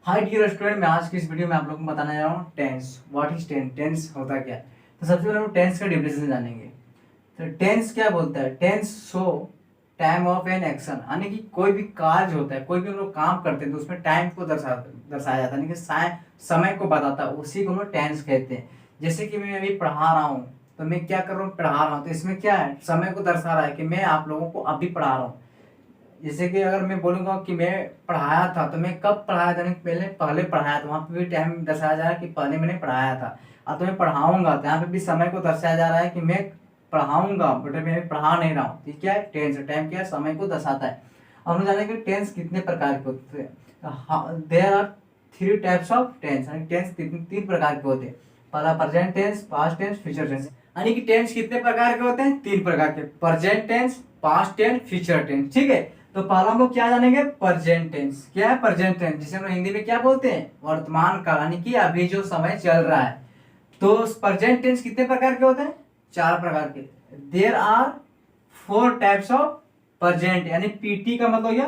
Hi dear student, मैं आज की इस वीडियो में आप लोगों को बताने जा रहा हूँ tense. What is tense? Tense होता क्या है? तो सबसे पहले हम टेंस का डेफिनेशन जानेंगे। तो टेंस क्या बोलता है? Tense show time of an action, यानी कि कोई भी कार्य होता है, कोई भी हम लोग काम करते हैं तो उसमें टाइम को दर्शाया जाता है, यानी कि समय को बताता है, उसी को हम लोग टेंस कहते हैं। जैसे कि मैं अभी पढ़ा रहा हूँ, तो मैं क्या कर रहा हूँ? पढ़ा रहा हूँ, तो इसमें क्या है? समय को दर्शा रहा है कि मैं आप लोगों को अभी पढ़ा रहा हूँ। जैसे कि अगर मैं बोलूंगा कि मैं पढ़ाया था, तो मैं कब पढ़ाया था? पहले पढ़ाया था, वहां पे भी टाइम दर्शाया जा रहा है कि पहले मैंने पढ़ाया था। अब तो मैं पढ़ाऊंगा, तो यहाँ पे भी समय को दर्शाया जा रहा है कि मैं पढ़ाऊंगा, बट मैं पढ़ा नहीं रहा हूँ। ठीक है, टेंस टाइम क्या है? समय को दर्शाता है। अब हम जानेंगे टेंस कितने प्रकार के होते हैं। There are three types of tense, यानी टेंस तीन प्रकार के होते हैं। पहला present tense, past tense, future tense. यानी कि टेंस कितने प्रकार के होते हैं? तीन प्रकार के, present tense, past tense, future tense. ठीक है, तो पहला हम लोग क्या जानेंगे? Present tense. क्या है प्रेजेंट टेंस? जिसे हम लोग हिंदी में क्या बोलते हैं? वर्तमान काल, यानी कि अभी जो समय चल रहा है। तो प्रेजेंट टेंस कितने प्रकार के होते हैं? चार प्रकार के। There are four types of present, यानी पीटी का मतलब या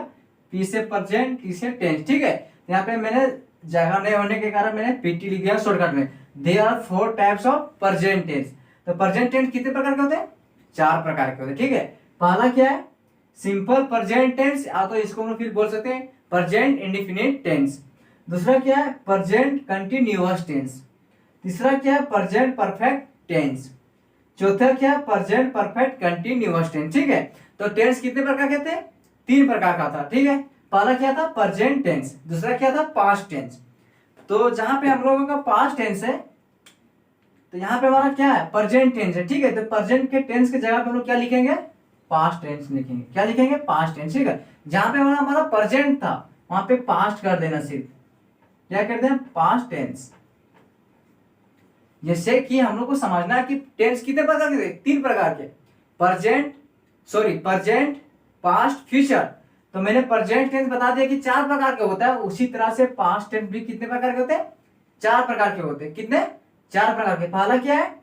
पी से प्रेजेंट, टी से टेंस। ठीक है, यहाँ पे मैंने जगह नहीं होने के कारण मैंने पीटी लिख दिया शॉर्टकट में। There are four types of present tense. तो प्रेजेंट टेंस कितने प्रकार के होते हैं? चार प्रकार के होते हैं। ठीक है, पहला क्या है? सिंपल प्रेजेंट टेंस, या तो इसको हम फिर बोल सकते हैं प्रेजेंट इंडेफिनिट टेंस। दूसरा क्या है? Present continuous tense. तीसरा क्या है? Present perfect tense. चौथा क्या है? Present perfect continuous tense. ठीक है, तो टेंस कितने प्रकार के थे? तीन प्रकार का था। ठीक है, पहला क्या था? Present tense. दूसरा क्या था? Past tense. तो जहां पे हम लोगों का पास्ट टेंस है, तो यहाँ पे हमारा क्या है? प्रेजेंट टेंस है। ठीक है, तो प्रेजेंट के टेंस की जगह पे हम लोग क्या लिखेंगे? पास्ट टेंस लिखेंगे। क्या लिखेंगे? Past tense. ठीक है, जहां पे हमारा प्रेजेंट था वहां पे पास्ट कर देना, सिर्फ क्या कर देना? Past tense. जैसे कि हम लोग को समझना है कि टेंस कितने प्रकार के? तीन प्रकार के, प्रेजेंट, पास्ट, फ्यूचर। तो मैंने प्रेजेंट टेंस बता दिया कि चार प्रकार के होता है, उसी तरह से पास्ट टेंस भी कितने प्रकार के होते हैं? चार प्रकार के होते हैं। कितने? चार प्रकार के। पहला क्या है?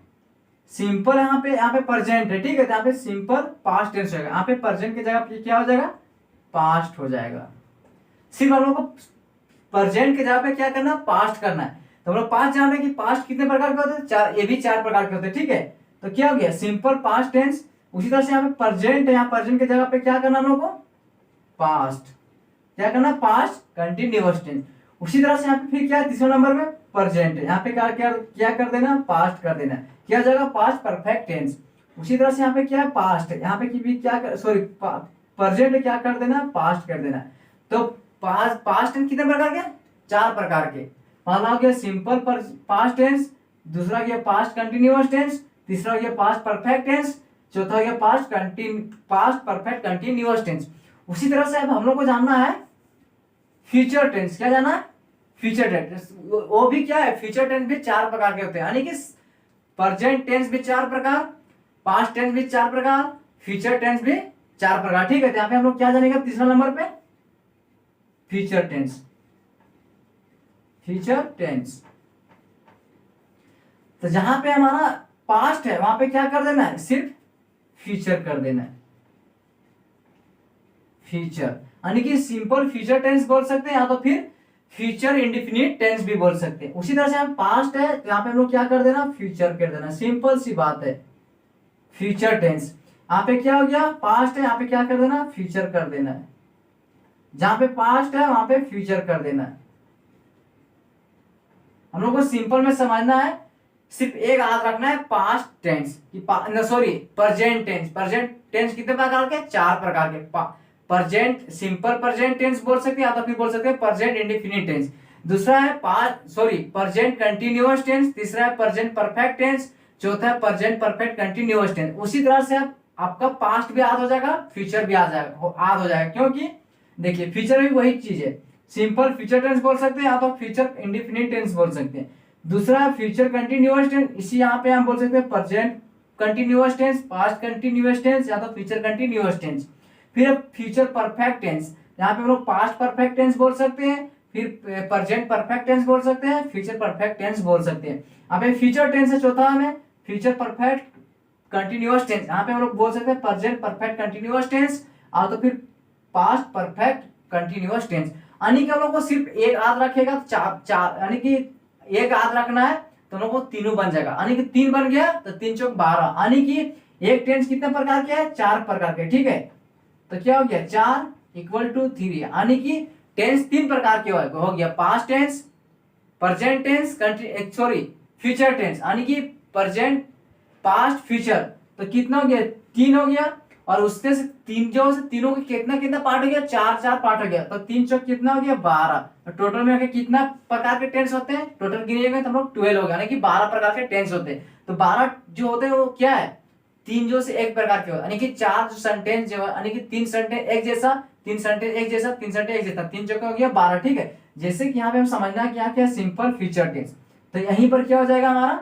सिंपल। यहाँ पे प्रेजेंट है। ठीक है, तो यहाँ पे सिंपल पास्ट टेंस होगा। यहाँ पे प्रेजेंट की जगह पे क्या हो जाएगा? पास्ट हो जाएगा। सिर्फ हम लोग को प्रेजेंट की जगह पे क्या करना? पास्ट करना है। तो हम लोग पास्ट जान रहे हैं कि पास्ट कितने प्रकार के होते हैं? चार। ये भी चार प्रकार के होते हैं। ठीक है, तो क्या हो गया? Simple past tense. उसी तरह से यहाँ पे प्रेजेंट है, यहाँ प्रेजेंट की जगह पे क्या करना हम लोग को? पास्ट। क्या करना? Past continuous tense. उसी तरह से यहाँ पे फिर क्या है? तीसरे नंबर में प्रेजेंट है, यहाँ पे क्या क्या क्या कर देना? पास्ट कर देना। क्या जाएगा? Past perfect tense. उसी तरह से यहाँ पे क्या है? पास्ट है, यहाँ पे की भी क्या प्रेजेंट क्या कर देना? पास्ट कर देना। तो पास्ट टेंस कितने प्रकार के? चार प्रकार के। पहला हो गया सिंपल पास्ट टेंस, दूसरा हो गया पास्ट कंटिन्यूअस टेंस, तीसरा हो गया पास्ट परफेक्ट टेंस, चौथा हो गया पास्ट परफेक्ट कंटिन्यूअस टेंस। उसी तरह से अब हम लोग को जानना है फ्यूचर टेंस। क्या जाना है? Future tense. वो भी क्या है? फ्यूचर टेंस भी चार प्रकार के होते हैं, यानी कि प्रेजेंट टेंस भी चार प्रकार, पास्ट टेंस भी चार प्रकार, फ्यूचर टेंस भी चार प्रकार। ठीक है, तो यहाँ पे हम लोग क्या जानेंगे तीसरा नंबर पे? Future tense. Future tense. तो जहां पे हमारा पास्ट है वहां पे क्या कर देना है? सिर्फ फ्यूचर कर देना है। फ्यूचर, यानी कि सिंपल फ्यूचर टेंस बोल सकते हैं, या तो फिर फ्यूचर इंडेफिनिट टेंस भी बोल सकते हैं। उसी तरह से हम पास्ट है तो यहाँ पे हम लोग क्या कर देना? फ्यूचर कर देना। सिंपल सी बात है। फ्यूचर टेंस यहाँ पे क्या हो गया? पास्ट है, यहाँ पे क्या कर देना? फ्यूचर कर देना है। जहां पे पास्ट है वहां पे फ्यूचर कर देना है। हम लोग को सिंपल में समझना है, सिर्फ एक याद रखना है, past tense present tense. Present tense कितने प्रकार के? चार प्रकार के। प्रेजेंट सिंपल प्रेजेंट टेंस बोल सकते हैं, या तो फिर बोल सकते हैं प्रेजेंट इंडेफिनिट टेंस। दूसरा है प्रेजेंट कंटिन्यूअस टेंस, तीसरा है प्रेजेंट परफेक्ट टेंस, चौथा है प्रेजेंट परफेक्ट कंटिन्यूअस टेंस। उसी तरह से आपका पास्ट भी याद हो जाएगा, फ्यूचर भी याद हो जाएगा, क्योंकि देखिए फ्यूचर भी वही चीज है। सिंपल फ्यूचर टेंस बोल सकते हैं, या तो फ्यूचर इंडेफिनिट टेंस बोल सकते हैं। दूसरा है फ्यूचर कंटिन्यूअस टेंस, इसी यहाँ पे हम बोल सकते हैं present continuous tense, past continuous tense, या तो फ्यूचर कंटिन्यूअस टेंस। फिर फ्यूचर परफेक्ट टेंस, यहाँ पे हम लोग पास्ट परफेक्ट टेंस बोल सकते हैं, फिर प्रेजेंट परफेक्ट टेंस बोल सकते हैं, फ्यूचर परफेक्ट टेंस बोल सकते हैं। यहाँ पे फ्यूचर टेंस है चौथा में, फ्यूचर परफेक्ट कंटिन्यूअस टेंस, यहाँ पे हम लोग बोल सकते हैं प्रेजेंट परफेक्ट कंटिन्यूअस टेंस, और तो फिर पास्ट परफेक्ट कंटिन्यूअस टेंस। यानी कि हम लोग को सिर्फ एक हाथ रखेगा तो चार चार, यानी कि एक हाथ रखना है तो हम लोग को तीनों बन जाएगा, यानी कि 3 बन गया तो 3 चौक 12, यानी कि एक टेंस कितने प्रकार के है, 4 प्रकार के, ठीक है। तो क्या हो गया 4 इक्वल टू 3, यानी कि टेंस 3 प्रकार के हो गया, past tense, present tense, sorry future tense, यानी कि प्रेजेंट, पास्ट, फ्यूचर। तो कितना हो गया 3 हो गया, और उससे से तीन जो से तीनों के कितना कितना पार्ट हो गया, 4 पार्ट हो गया, तो 3 चौक कितना हो गया 12। तो टोटल में आके कितना प्रकार के टेंस होते हैं, टोटल गिनेंगे तो हम लोग 12 हो गया, यानी कि 12 प्रकार के टेंस होते हैं। तो 12 जो होते हैं वो क्या है, 3 जो से एक प्रकार के हो, यानी कि 4 जो सेंटेंस जो है, यानी कि 3 सेंटेंस एक जैसा, 3 सेंटेंस एक जैसा, 3 सेंटेंस एक जैसा, 3 चौक हो गया 12, ठीक है। जैसे कि यहाँ पे हम समझना क्या क्या सिंपल फ्यूचर टेंस, तो यहीं पर क्या हो जाएगा हमारा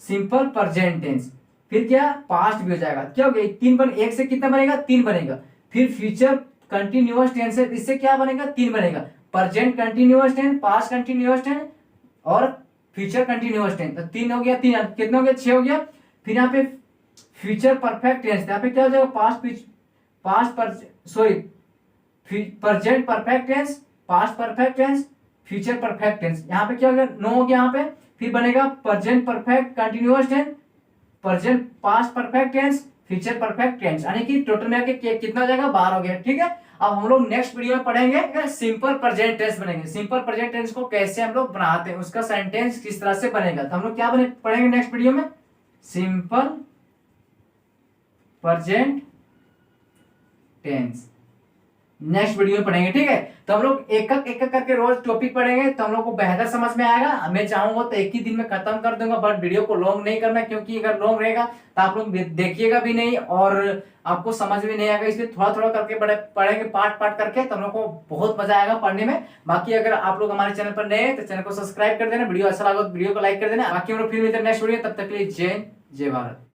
सिंपल प्रेजेंट टेंस, फिर क्या पास्ट भी हो जाएगा, क्या हो गया 3 बन, एक से कितना बनेगा 3 बनेगा, फिर फ्यूचर कंटिन्यूअस टेंस है, इससे क्या बनेगा 3 बनेगा, present continuous tense, past continuous tense और फ्यूचर कंटिन्यूअस टेंस। तो 3 हो गया, 3 कितना हो गया 6 हो गया। फिर यहाँ पे फ्यूचर परफेक्ट टेंस, यहाँ पे क्या हो जाएगा present perfect tense, past perfect tense, future perfect tense. यहाँ पे क्या हो गया 9 हो गया यहाँ पे। फिर बनेगा present perfect continuous tense, present past perfect tense, future perfect tense, यानी कि टोटल में आके कितना हो जाएगा 12 हो गया, ठीक है। अब हम लोग नेक्स्ट वीडियो में पढ़ेंगे सिंपल प्रेजेंट टेंस बनेंगे, सिंपल प्रेजेंट टेंस को कैसे हम लोग बनाते हैं, उसका सेंटेंस किस तरह से बनेगा। तो हम लोग क्या पढ़ेंगे नेक्स्ट वीडियो में, simple present tense next video में पढ़ेंगे, ठीक है। तो हम लोग एक एक करके रोज टॉपिक पढ़ेंगे तो हम लोग को बेहतर समझ में आएगा। मैं चाहूंगा तो एक ही दिन में खत्म कर दूंगा, बट वीडियो को लॉन्ग नहीं करना, क्योंकि अगर लॉन्ग रहेगा तो आप लोग देखिएगा भी नहीं और आपको समझ में नहीं आएगा, इसलिए थोड़ा थोड़ा करके पढ़ेंगे पार्ट पार्ट करके, तो हम लोग को बहुत मजा आएगा पढ़ने में। बाकी अगर आप लोग हमारे चैनल पर नए हैं तो चैनल को सब्सक्राइब कर देना, वीडियो अच्छा लगा तो वीडियो को लाइक कर देना। बाकी हम लोग फिर मिलते हैं नेक्स्ट वीडियो, तब तक के लिए जय भारत।